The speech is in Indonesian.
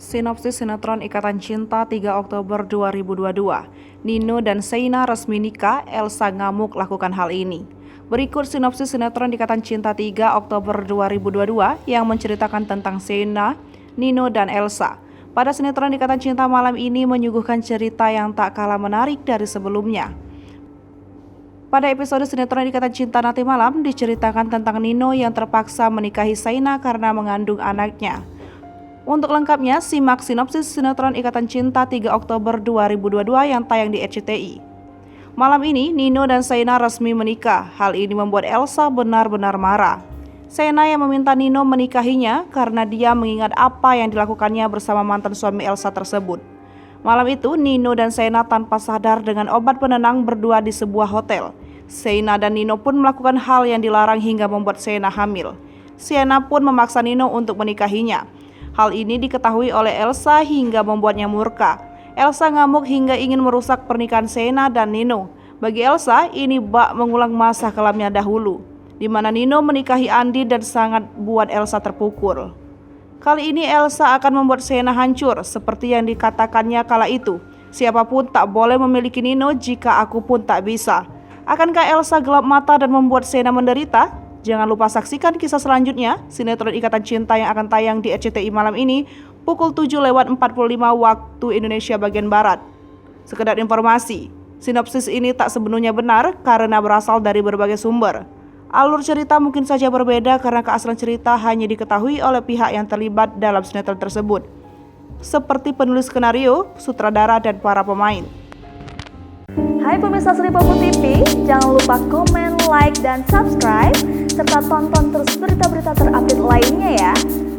Sinopsis sinetron Ikatan Cinta 3 Oktober 2022. Nino dan Sheina resmi nikah, Elsa ngamuk lakukan hal ini. Berikut sinopsis sinetron Ikatan Cinta 3 Oktober 2022 yang menceritakan tentang Sheina, Nino, dan Elsa. Pada sinetron Ikatan Cinta malam ini menyuguhkan cerita yang tak kalah menarik dari sebelumnya. Pada episode sinetron Ikatan Cinta nanti malam diceritakan tentang Nino yang terpaksa menikahi Sheina karena mengandung anaknya. Untuk lengkapnya, simak sinopsis sinetron Ikatan Cinta 3 Oktober 2022 yang tayang di RCTI. Malam ini, Nino dan Sheina resmi menikah. Hal ini membuat Elsa benar-benar marah. Sheina yang meminta Nino menikahinya karena dia mengingat apa yang dilakukannya bersama mantan suami Elsa tersebut. Malam itu, Nino dan Sheina tanpa sadar dengan obat penenang berdua di sebuah hotel. Sheina dan Nino pun melakukan hal yang dilarang hingga membuat Sheina hamil. Sheina pun memaksa Nino untuk menikahinya. Hal ini diketahui oleh Elsa hingga membuatnya murka. Elsa ngamuk hingga ingin merusak pernikahan Sheina dan Nino. Bagi Elsa, ini bak mengulang masa kelamnya dahulu, di mana Nino menikahi Andi dan sangat buat Elsa terpukul. Kali ini Elsa akan membuat Sheina hancur, seperti yang dikatakannya kala itu. Siapapun tak boleh memiliki Nino jika aku pun tak bisa. Akankah Elsa gelap mata dan membuat Sheina menderita? Jangan lupa saksikan kisah selanjutnya, sinetron Ikatan Cinta yang akan tayang di RCTI malam ini pukul 7:45 waktu Indonesia bagian Barat. Sekedar informasi, sinopsis ini tak sepenuhnya benar karena berasal dari berbagai sumber. Alur cerita mungkin saja berbeda karena keaslian cerita hanya diketahui oleh pihak yang terlibat dalam sinetron tersebut, seperti penulis skenario, sutradara, dan para pemain. Hai pemirsa Sri Popo TV, jangan lupa komen, like, dan subscribe, serta tonton terus berita-berita terupdate lainnya ya.